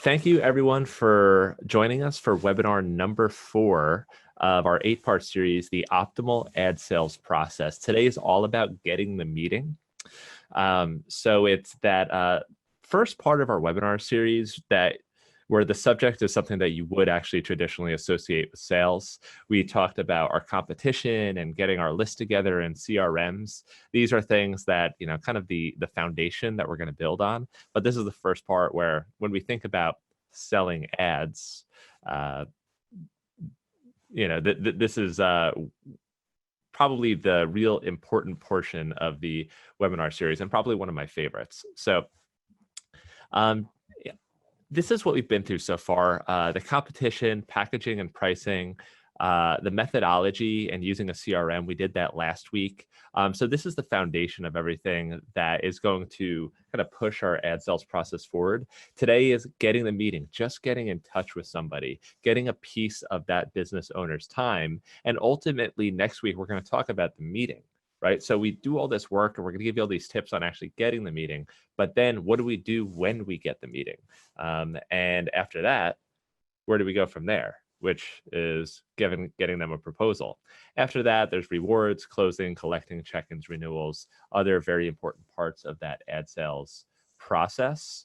Thank you everyone for joining us for webinar number 4 of our 8-part series, The Optimal Ad Sales Process. Today is all about getting the meeting. So it's that first part of our webinar series where the subject is something that you would actually traditionally associate with sales. We talked about our competition and getting our list together and CRMs. These are things that, kind of the foundation that we're going to build on. But this is the first part where when we think about selling ads, this is probably the real important portion of the webinar series and probably one of my favorites. So this is what we've been through so far: the competition, packaging and pricing, the methodology, and using a CRM. We did that last week. So this is the foundation of everything that is going to kind of push our ad sales process forward. Today is getting the meeting, just getting in touch with somebody, getting a piece of that business owner's time. And ultimately, next week, we're going to talk about the meeting. Right? So we do all this work and we're going to give you all these tips on actually getting the meeting. But then what do we do when we get the meeting? And after that, where do we go from there? Which is getting them a proposal. After that, there's rewards, closing, collecting, check-ins, renewals, other very important parts of that ad sales process.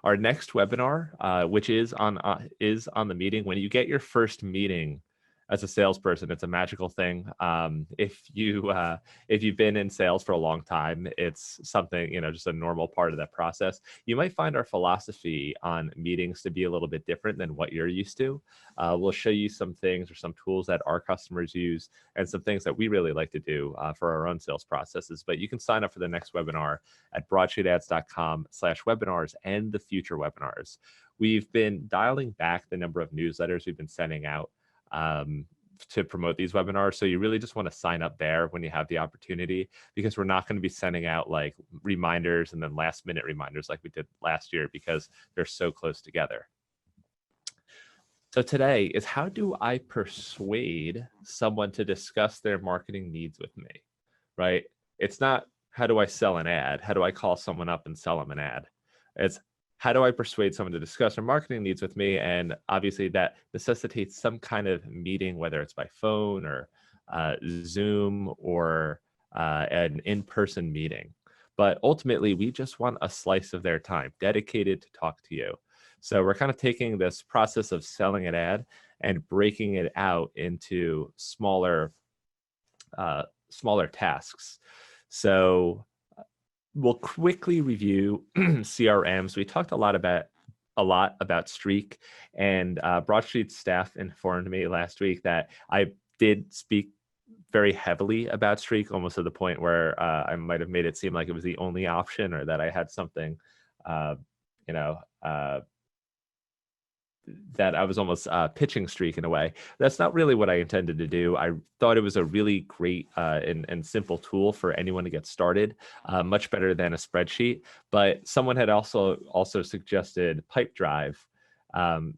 Our next webinar, which is on the meeting. When you get your first meeting as a salesperson, it's a magical thing. If you've been in sales for a long time, it's something, just a normal part of that process. You might find our philosophy on meetings to be a little bit different than what you're used to. We'll show you some things or some tools that our customers use and some things that we really like to do for our own sales processes. But you can sign up for the next webinar at broadstreetads.com/webinars and the future webinars. We've been dialing back the number of newsletters we've been sending out to promote these webinars. So you really just want to sign up there when you have the opportunity, because we're not going to be sending out like reminders and then last minute reminders like we did last year, because they're so close together. So today is, how do I persuade someone to discuss their marketing needs with me, right? It's not, how do I sell an ad? How do I call someone up and sell them an ad? It's, how do I persuade someone to discuss their marketing needs with me? And obviously that necessitates some kind of meeting, whether it's by phone or Zoom or an in-person meeting. But ultimately, we just want a slice of their time dedicated to talk to you. So we're kind of taking this process of selling an ad and breaking it out into smaller tasks. So we'll quickly review CRMs. We talked a lot about Streak, and Broadstreet staff informed me last week that I did speak very heavily about Streak, almost to the point where I might have made it seem like it was the only option, or that I had something, that I was almost pitching Streak in a way. That's not really what I intended to do. I thought it was a really great and simple tool for anyone to get started, much better than a spreadsheet. But someone had also suggested Pipedrive.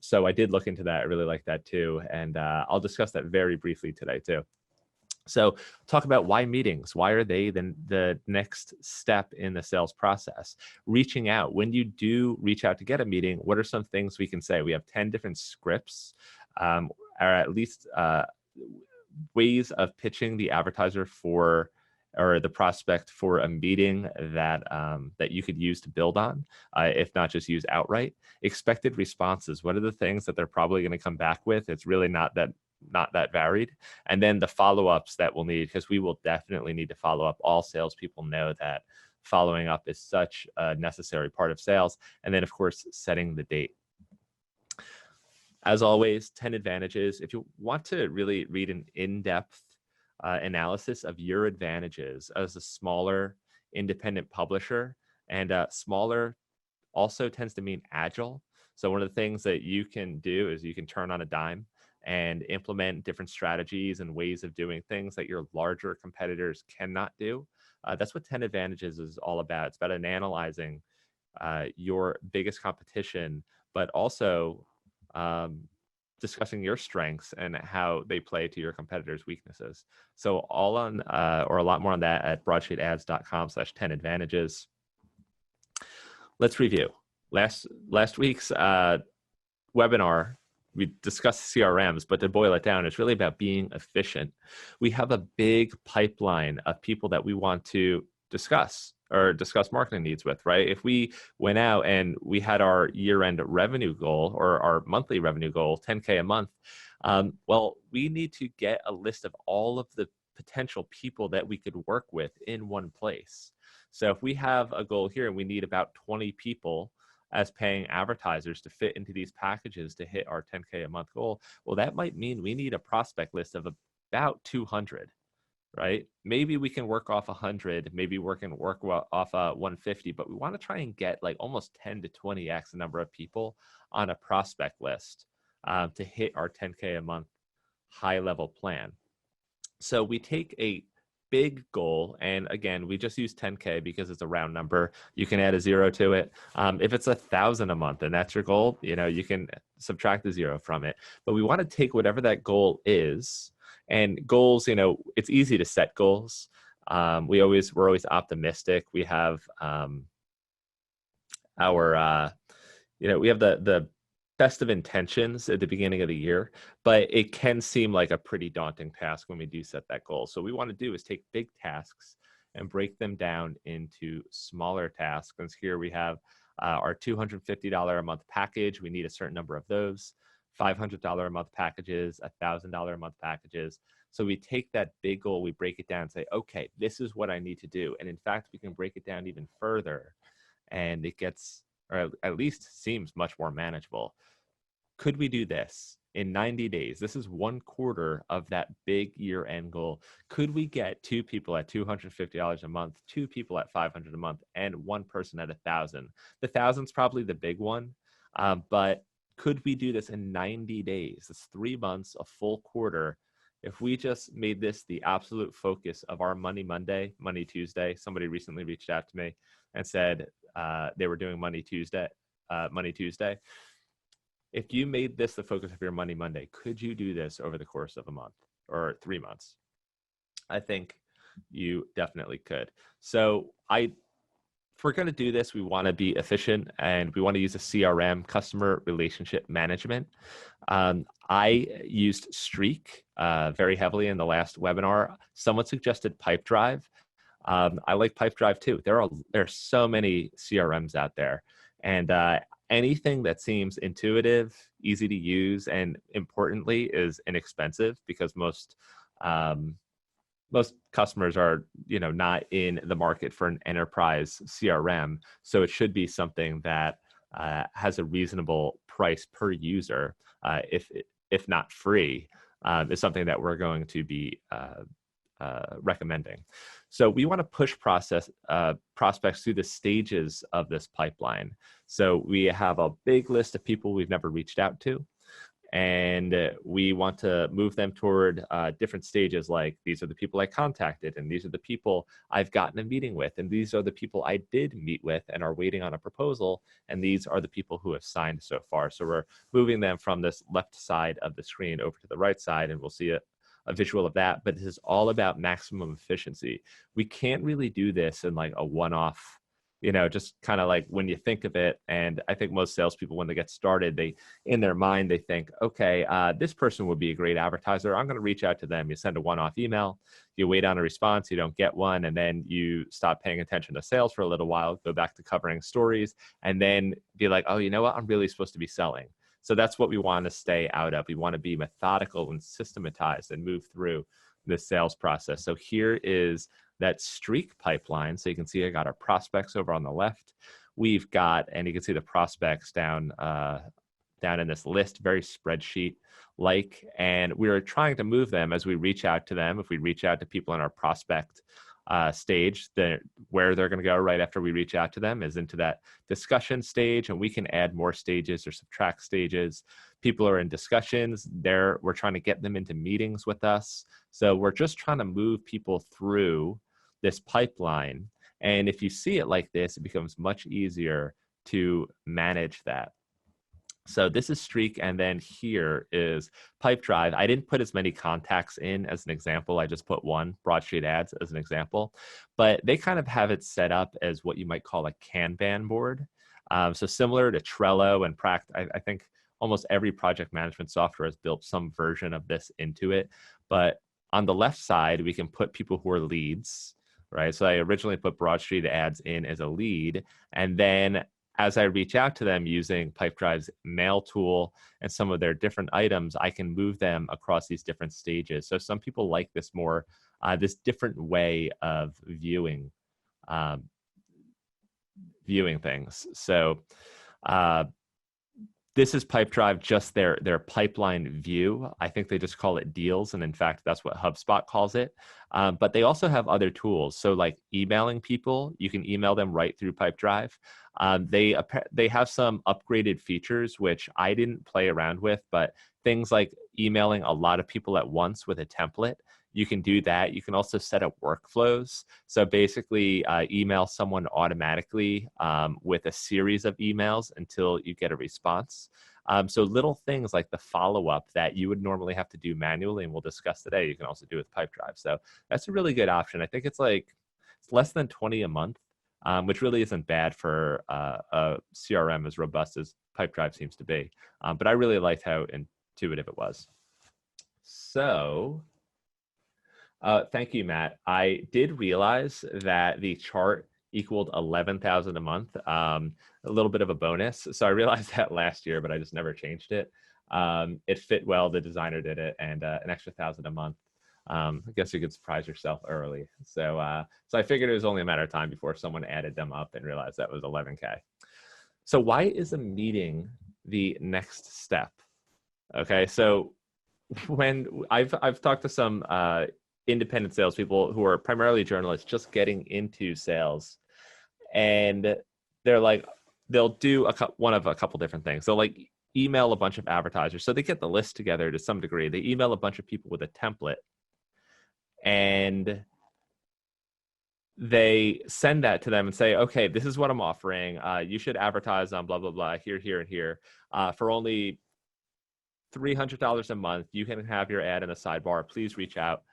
So I did look into that. I really like that too. And I'll discuss that very briefly today too. So talk about why meetings. Why are they then the next step in the sales process? Reaching out. When you do reach out to get a meeting, what are some things we can say? We have 10 different scripts, or at least ways of pitching the advertiser or the prospect for a meeting that you could use to build on, if not just use outright. Expected responses. What are the things that they're probably going to come back with? It's really not that varied. And then the follow-ups that we'll need, because we will definitely need to follow up. All salespeople know that following up is such a necessary part of sales. And then, of course, setting the date. As always, 10 advantages. If you want to really read an in-depth analysis of your advantages as a smaller independent publisher, and smaller also tends to mean agile. So one of the things that you can do is you can turn on a dime and implement different strategies and ways of doing things that your larger competitors cannot do. That's what 10 Advantages is all about. It's about analyzing your biggest competition, but also discussing your strengths and how they play to your competitors' weaknesses. So all on, or a lot more on that at broadstreetads.com/10advantages. Let's review. Last week's webinar, we discussed CRMs, but to boil it down, it's really about being efficient. We have a big pipeline of people that we want to discuss marketing needs with, right? If we went out and we had our year-end revenue goal or our monthly revenue goal, 10K a month, well, we need to get a list of all of the potential people that we could work with in one place. So if we have a goal here and we need about 20 people as paying advertisers to fit into these packages to hit our 10K a month goal, well, that might mean we need a prospect list of about 200, right? Maybe we can work off 100, maybe we can work off 150, but we want to try and get like almost 10 to 20x the number of people on a prospect list to hit our 10K a month high level plan. So we take a big goal, and again, we just use 10K because it's a round number. You can add a zero to it. If it's 1,000 a month and that's your goal, you can subtract the zero from it. But we want to take whatever that goal is, and goals, it's easy to set goals. We're always optimistic. We have we have the best of intentions at the beginning of the year, but it can seem like a pretty daunting task when we do set that goal. So what we want to do is take big tasks and break them down into smaller tasks. And here we have our $250 a month package. We need a certain number of those. $500 a month packages, $1,000 a month packages. So we take that big goal, we break it down and say, okay, this is what I need to do. And in fact, we can break it down even further, and it gets, or at least seems, much more manageable. Could we do this in 90 days? This is 1/4 of that big year-end goal. Could we get 2 people at $250 a month, 2 people at $500 a month, and 1 person at 1,000? The 1,000's probably the big one, but could we do this in 90 days? It's 3 months, a full quarter. If we just made this the absolute focus of our Money Monday, Money Tuesday, somebody recently reached out to me and said they were doing Money Tuesday. If you made this the focus of your Money Monday, could you do this over the course of a month or 3 months? I think you definitely could. So if we're going to do this, we want to be efficient and we want to use a CRM, customer relationship management. I used Streak very heavily in the last webinar. Someone suggested Pipedrive. I like Pipedrive too. There are so many CRMs out there, and anything that seems intuitive, easy to use, and importantly is inexpensive, because most customers are not in the market for an enterprise CRM, so it should be something that has a reasonable price per user, if not free, is something that we're going to be recommending. So we want to push prospects through the stages of this pipeline. So we have a big list of people we've never reached out to, and we want to move them toward different stages, like these are the people I contacted, and these are the people I've gotten a meeting with, and these are the people I did meet with and are waiting on a proposal, and these are the people who have signed so far. So we're moving them from this left side of the screen over to the right side, and we'll see a visual of that. But this is all about maximum efficiency. We can't really do this in like a one-off, just kind of like when you think of it. And I think most salespeople, when they get started, in their mind, they think, okay, this person would be a great advertiser. I'm going to reach out to them. You send a one-off email, you wait on a response, you don't get one, and then you stop paying attention to sales for a little while, go back to covering stories, and then be like, oh, you know what? I'm really supposed to be selling. So that's what we want to stay out of. We want to be methodical and systematized and move through the sales process. So here is that Streak pipeline. So you can see I got our prospects over on the left. We've got, and you can see the prospects down in this list, very spreadsheet-like. And we're trying to move them as we reach out to them. If we reach out to people in our prospect stage, where they're going to go right after we reach out to them is into that discussion stage, and we can add more stages or subtract stages. People are in discussions, we're trying to get them into meetings with us. So we're just trying to move people through this pipeline. And if you see it like this, it becomes much easier to manage that. So this is Streak, and then here is Pipedrive. I didn't put as many contacts in as an example. I just put one, Broadstreet ads, as an example. But they kind of have it set up as what you might call a Kanban board. So similar to Trello and I think almost every project management software has built some version of this into it. But on the left side, we can put people who are leads, right? So I originally put Broadstreet ads in as a lead. And then as I reach out to them using Pipedrive's mail tool and some of their different items, I can move them across these different stages. So some people like this more, this different way of viewing things. So this is Pipedrive, just their pipeline view. I think they just call it deals. And in fact, that's what HubSpot calls it. But they also have other tools. So like emailing people, you can email them right through Pipedrive. They have some upgraded features, which I didn't play around with, but things like emailing a lot of people at once with a template. You can do that. You can also set up workflows. So basically email someone automatically with a series of emails until you get a response. So little things like the follow-up that you would normally have to do manually, and we'll discuss today, you can also do with Pipedrive. So that's a really good option. I think it's less than 20 a month, which really isn't bad for a CRM as robust as Pipedrive seems to be. But I really liked how intuitive it was. So thank you, Matt. I did realize that the chart equaled 11,000 a month, a little bit of a bonus. So I realized that last year, but I just never changed it. It fit well. The designer did it, and an extra 1,000 a month. I guess you could surprise yourself early. So I figured it was only a matter of time before someone added them up and realized that was 11K. So why is a meeting the next step? Okay, so when I've talked to some independent salespeople who are primarily journalists just getting into sales, and they're like, they'll do one of a couple different things. They'll like email a bunch of advertisers. So they get the list together to some degree. They email a bunch of people with a template, and they send that to them and say, okay, this is what I'm offering. You should advertise on blah, blah, blah, here, here, and here. For only $300 a month, you can have your ad in the sidebar. Please reach out.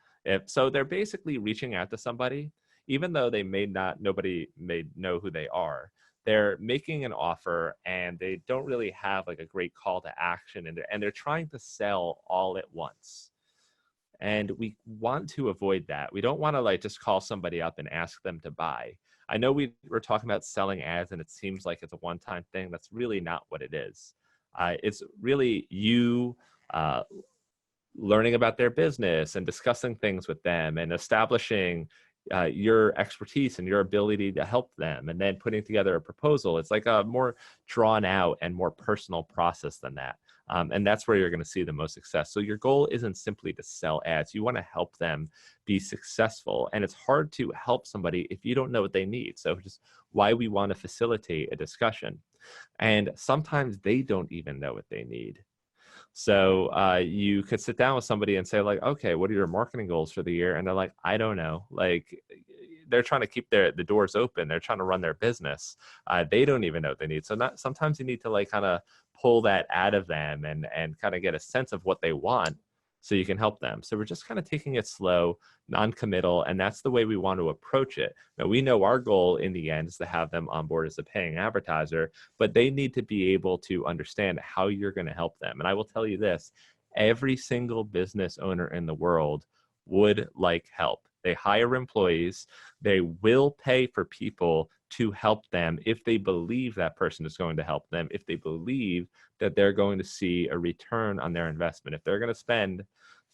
So they're basically reaching out to somebody, even though nobody may know who they are. They're making an offer, and they don't really have like a great call to action, and they're trying to sell all at once. And we want to avoid that. We don't want to like just call somebody up and ask them to buy. I know we're talking about selling ads, and it seems like it's a one-time thing. That's really not what it is. It's really you learning about their business and discussing things with them and establishing your expertise and your ability to help them, and then putting together a proposal. It's like a more drawn out and more personal process than that. And that's where you're going to see the most success. So your goal isn't simply to sell ads. You want to help them be successful. And it's hard to help somebody if you don't know what they need. So just why we want to facilitate a discussion. And sometimes they don't even know what they need. So you could sit down with somebody and say like, okay, what are your marketing goals for the year? And they're like, I don't know. Like, they're trying to keep the doors open. They're trying to run their business. They don't even know what they need. So sometimes you need to like kind of pull that out of them and kind of get a sense of what they want so you can help them. So we're just kind of taking it slow, non-committal, and that's the way we want to approach it. Now, we know our goal in the end is to have them on board as a paying advertiser, but they need to be able to understand how you're going to help them. And I will tell you this, every single business owner in the world would like help. They hire employees. They will pay for people to help them if they believe that person is going to help them, if they believe that they're going to see a return on their investment. If they're going to spend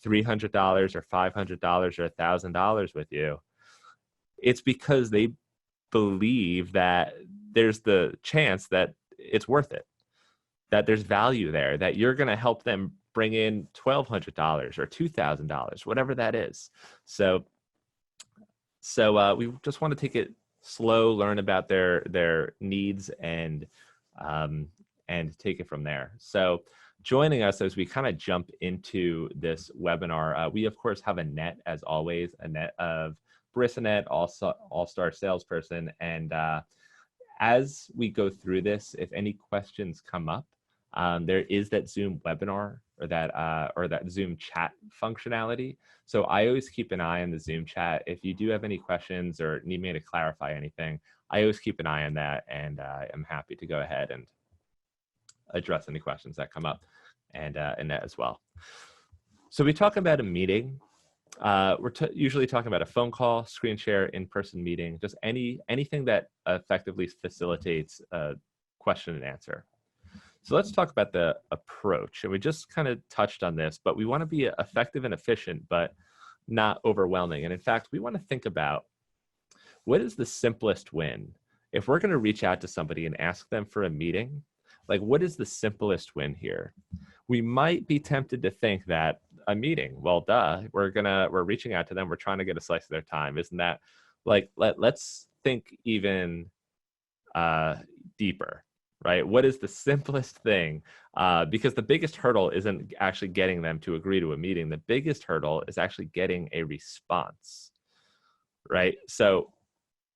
$300 or $500 or $1,000 with you, it's because they believe that there's the chance that it's worth it, that there's value there, that you're going to help them bring in $1,200 or $2,000, whatever that is. So we just want to take it slow, learn about their needs, and take it from there. So joining us as we kind of jump into this webinar, we of course have Annette, as always, Annette of Annette, all-star salesperson. And as we go through this, if any questions come up, there is that Zoom webinar or that Zoom chat functionality. So I always keep an eye on the Zoom chat. If you do have any questions or need me to clarify anything, I always keep an eye on that, and I'm happy to go ahead and address any questions that come up, and Annette as well. So we talk about a meeting. We're usually talking about a phone call, screen share, in-person meeting, just anything that effectively facilitates a question and answer. So let's talk about the approach. And we just kind of touched on this, but we want to be effective and efficient, but not overwhelming. And in fact, we want to think about what is the simplest win? If we're going to reach out to somebody and ask them for a meeting, like what is the simplest win here? We might be tempted to think that a meeting, well, duh, we're reaching out to them. We're trying to get a slice of their time. Isn't that like, let's think even deeper, right? What is the simplest thing? Because the biggest hurdle isn't actually getting them to agree to a meeting. The biggest hurdle is actually getting a response, right? So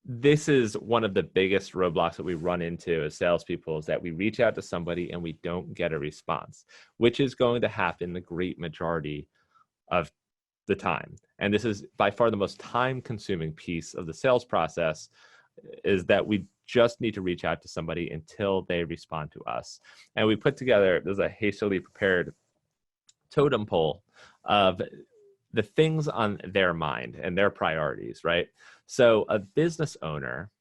this is one of the biggest roadblocks that we run into as salespeople, is that we reach out to somebody and we don't get a response, which is going to happen the great majority of the time. And this is by far the most time-consuming piece of the sales process, is that we just need to reach out to somebody until they respond to us. And we put together, there's a hastily prepared totem pole of the things on their mind and their priorities, right? So a business owner,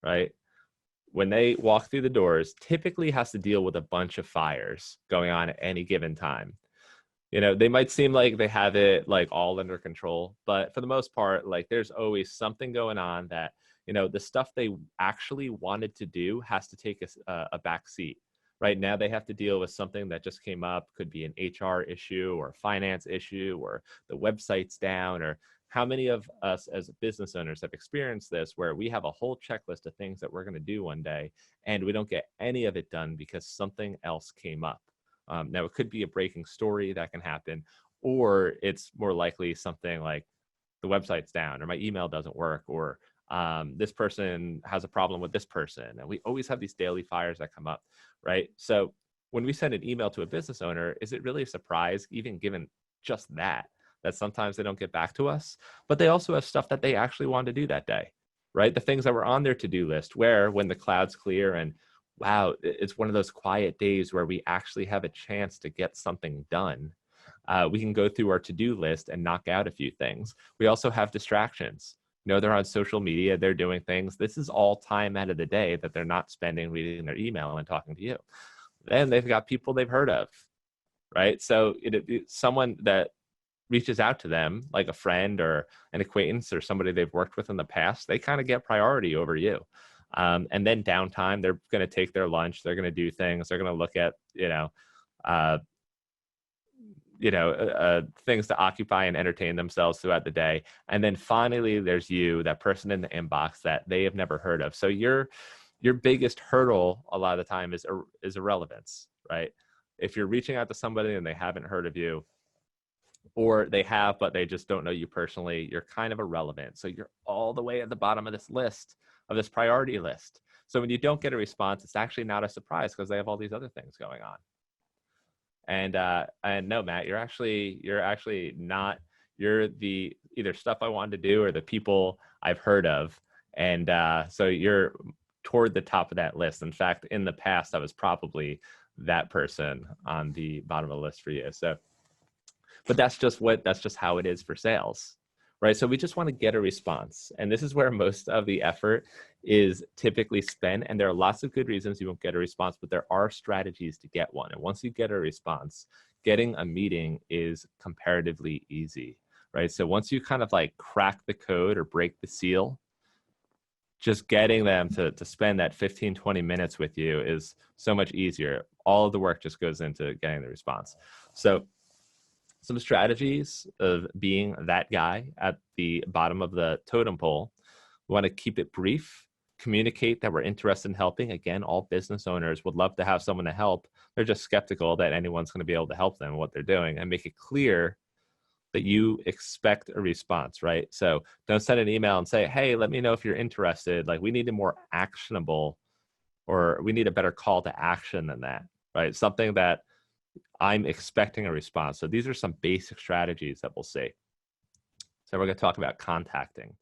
right, when they walk through the doors, typically has to deal with a bunch of fires going on at any given time. You know, they might seem like they have it like all under control, but for the most part, like there's always something going on that, you know, the stuff they actually wanted to do has to take a back seat. Right now, they have to deal with something that just came up, could be an HR issue or a finance issue, or the website's down. Or how many of us as business owners have experienced this, where we have a whole checklist of things that we're going to do one day, and we don't get any of it done because something else came up. Now, it could be a breaking story that can happen, or it's more likely something like the website's down, or my email doesn't work, or this person has a problem with this person. And we always have these daily fires that come up, right? So when we send an email to a business owner, is it really a surprise, even given just that sometimes they don't get back to us? But they also have stuff that they actually want to do that day, right? The things that were on their to-do list, where when the cloud's clear and wow, it's one of those quiet days where we actually have a chance to get something done. We can go through our to-do list and knock out a few things. We also have distractions. You know, they're on social media, they're doing things. This is all time out of the day that they're not spending reading their email and talking to you. Then they've got people they've heard of, right? So someone that reaches out to them, like a friend or an acquaintance or somebody they've worked with in the past, they kind of get priority over you. And then downtime, they're going to take their lunch, they're going to do things, they're going to look at, things to occupy and entertain themselves throughout the day. And then finally, there's you, that person in the inbox that they have never heard of. So your biggest hurdle a lot of the time is irrelevance, right? If you're reaching out to somebody and they haven't heard of you, or they have, but they just don't know you personally, you're kind of irrelevant. So you're all the way at the bottom of this list, of this priority list. So when you don't get a response, it's actually not a surprise, because they have all these other things going on. And no, Matt, you're actually not, you're the either stuff I wanted to do or the people I've heard of. And so you're toward the top of that list. In fact, in the past, I was probably that person on the bottom of the list for you. So, but that's just how it is for sales, right? So we just want to get a response. And this is where most of the effort is typically spent. And there are lots of good reasons you won't get a response, but there are strategies to get one. And once you get a response, getting a meeting is comparatively easy, right? So once you kind of like crack the code or break the seal, just getting them to spend that 15, 20 minutes with you is so much easier. All of the work just goes into getting the response. So some strategies of being that guy at the bottom of the totem pole. We want to keep it brief, communicate that we're interested in helping. Again, all business owners would love to have someone to help. They're just skeptical that anyone's going to be able to help them in what they're doing, and make it clear that you expect a response, right? So don't send an email and say, hey, let me know if you're interested. Like, we need a more actionable, or we need a better call to action than that, right? Something that I'm expecting a response. So these are some basic strategies that we'll see. So we're going to talk about contacting.